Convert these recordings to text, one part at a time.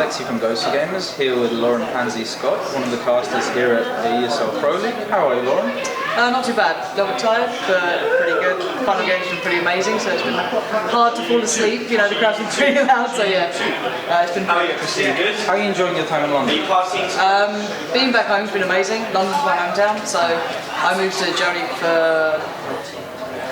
Pansy from Ghosty Gamers, here with Lauren Pansy Scott, one of the casters here at the ESL Pro League. How are you, Lauren? Not too bad. A little bit tired, but pretty good. Final game's been pretty amazing, so it's been hard to fall asleep. You know, the crowd's been pretty loud, so yeah, it's been pretty good. How are you enjoying your time in London? Being back home's been amazing. London's my hometown, so I moved to Germany for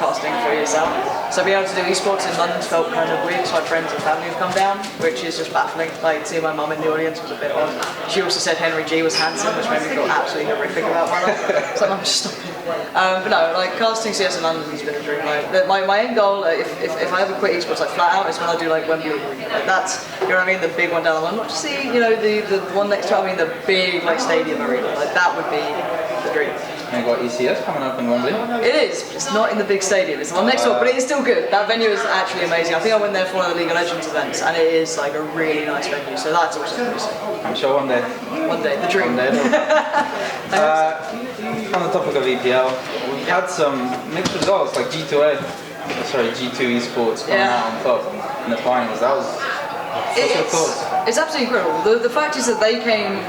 casting for ESL. So being able to do esports in London's felt kind of weird, so my friends and family have come down, which is just baffling. Like, seeing my mum in the audience was a bit odd. She also said Henry G was handsome, which made me feel absolutely horrific about my life. So I'm just stopping. But no, like, casting CS in London has been a dream. Like, my end goal, if I ever quit esports, like, flat out, is when I do, like, Wembley. Like, that's, you know what I mean, the big one down the line. Not to see, you know, the one next to it, I mean, the big, like, stadium arena. Like, that would be the dream. And you've got ECS coming up in Wembley. It is, but it's not in the big stadium. It's the one next door, but it is still good. That venue is actually amazing. I think I went there for one of the League of Legends events, and it is like a really nice venue. So that's also amazing. I'm sure one day. One day, the dream. One day. On the topic of EPL, we've had some mixed results, like G2 Esports coming out on top in the finals. That was. What's your thoughts? It's absolutely incredible. The fact is that they came,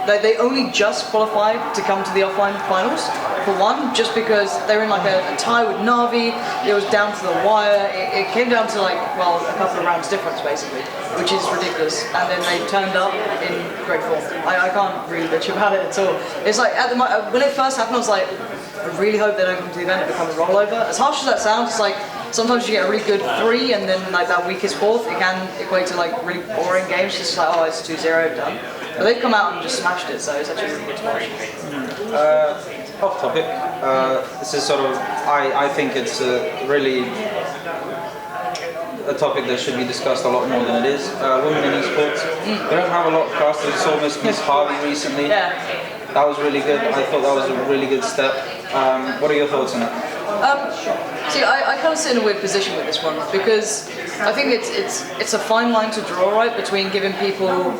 they only just qualified to come to the offline finals, for one, just because they were in like a tie with Navi. It was down to the wire. It came down to like, well, a couple of rounds difference basically, which is ridiculous. And then they turned up in great form. I can't really bitch about it at all. It's like, when it first happened, I was like, I really hope they don't come to the event and become a rollover. As harsh as that sounds, it's like, sometimes you get a really good 3 and then like that weakest 4th, it can equate to like really boring games, just like, oh, it's 2-0, done. But they've come out and just smashed it, so it's actually really good to watch. Off topic, this is sort of, I think it's really a topic that should be discussed a lot more than it is. Women in esports, we don't have a lot of casters. Saw Miss Harvey recently. Yeah. That was really good. I thought that was a really good step. What are your thoughts on it? See, I kind of sit in a weird position with this one because I think it's a fine line to draw, right, between giving people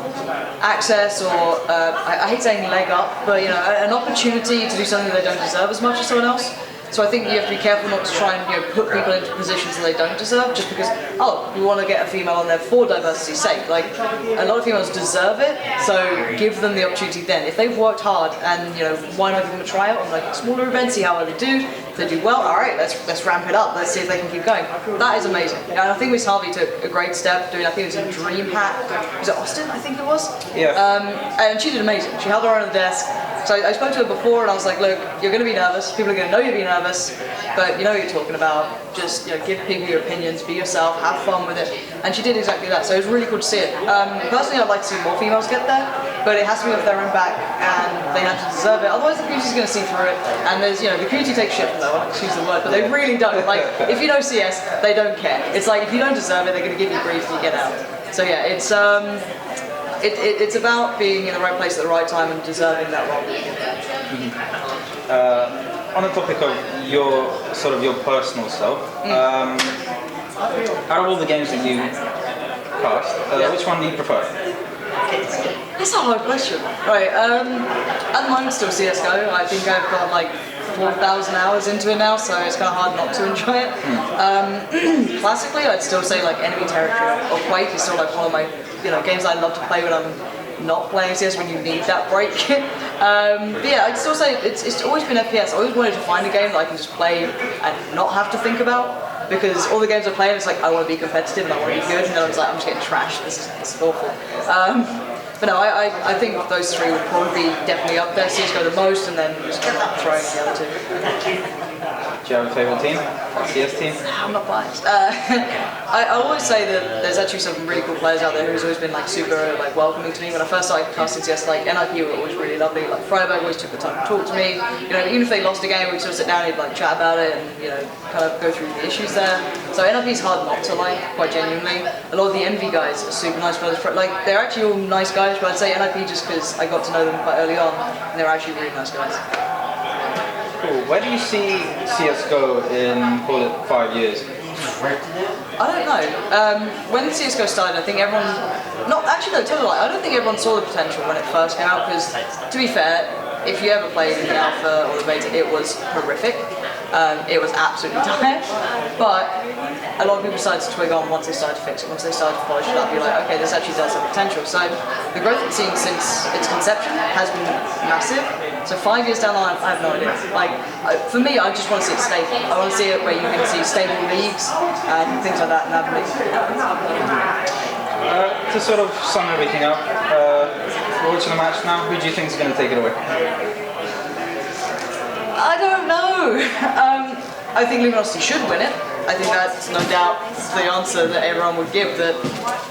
access or I hate saying leg up, but you know, an opportunity to do something they don't deserve as much as someone else. So I think you have to be careful not to try and put people into positions that they don't deserve just because, oh, we want to get a female on there for diversity's sake. Like, a lot of females deserve it, so give them the opportunity then. If they've worked hard and, why not give them a tryout on like smaller events, see how well they do. If they do well, alright, let's ramp it up, let's see if they can keep going. That is amazing. And I think Miss Harvey took a great step doing, I think it was a Dream Hat, was it Austin, I think it was? Yeah. And she did amazing. She held her own on the desk. So I spoke to her before and I was like, look, you're going to be nervous, people are going to know you're being nervous, but you know what you're talking about, just give people your opinions, be yourself, have fun with it. And she did exactly that, so it was really cool to see it. Personally, I'd like to see more females get there, but it has to be off their own back and they have to deserve it, otherwise the community's going to see through it. And there's, the community takes shit from that, I won't excuse the word, but they really don't. Like, if you know CS, they don't care. It's like, if you don't deserve it, they're going to give you grief and you get out. So yeah, it's about being in the right place at the right time and deserving that role. On the topic of your personal self, out of all the games that you cast, which one do you prefer? That's a hard question. Right, at the moment still CSGO. I think I've got like 4,000 hours into it now, so it's kind of hard not to enjoy it. Classically, I'd still say like Enemy Territory or Quake is still like one of my games I love to play when I'm not playing CS, when you need that break. But yeah, I'd still say it's always been FPS. I always wanted to find a game that I can just play and not have to think about, because all the games I play, it's like I want to be competitive and I want to be good, and then I was like, I'm just getting trashed. This is awful. But no, I think those 3 would probably be definitely up there. CSGO the most, and then just throwing the other 2. Do you have a favourite team? CS team? I'm not biased. I always say that there's actually some really cool players out there who's always been like super welcoming to me. When I first started casting CS, like NIP were always really lovely. Like Freiburg always took the time to talk to me. Even if they lost a game, we'd sort of sit down and like chat about it and kind of go through the issues there. So NIP's hard not to like, quite genuinely. A lot of the Envy guys are super nice brothers. Like they're actually all nice guys, but I'd say NIP just because I got to know them quite early on, and they're actually really nice guys. Cool. Where do you see CSGO in, call it, 5 years? I don't know. When CSGO started, I think everyone... tell a lie, I don't think everyone saw the potential when it first came out, because, to be fair, if you ever played in the alpha or the beta, it was horrific. It was absolutely dire. But a lot of people started to twig on once they started to fix it, once they started to polish it up. You're like, okay, this actually does have potential. So the growth it's seen since its conception has been massive. So 5 years down the line, I have no idea. Like, for me, I just want to see it stable. I want to see it where you can see stable leagues and things like that. And to sort of sum everything up, we're watching the match now. Who do you think is going to take it away? I don't know. I think Luminosity should win it. I think that's no doubt the answer that everyone would give, that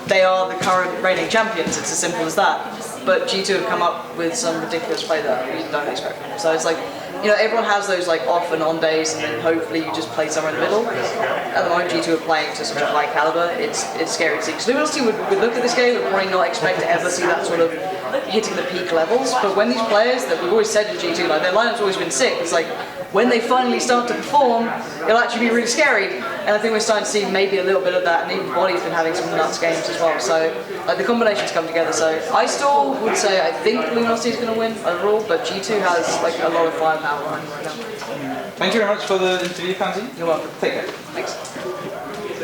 they are the current reigning champions. It's as simple as that. But G2 have come up with some ridiculous play that you don't expect from them. So it's like, you know, everyone has those like off and on days, and then hopefully you just play somewhere in the middle. At the moment, G2 are playing to such a high caliber. It's scary to see. Because Luminosity would look at this game and probably not expect to ever see that sort of hitting the peak levels. But when these players that we've always said in G2, like their lineup's always been sick. It's like when they finally start to perform, it'll actually be really scary. And I think we're starting to see maybe a little bit of that. And even Body's been having some nuts games as well. So like the combinations come together. So I still would say I think Luminosity is going to win overall, but G2 has like a lot of firepower right now. Thank you very much for the interview, Pansy. You're welcome. Take care.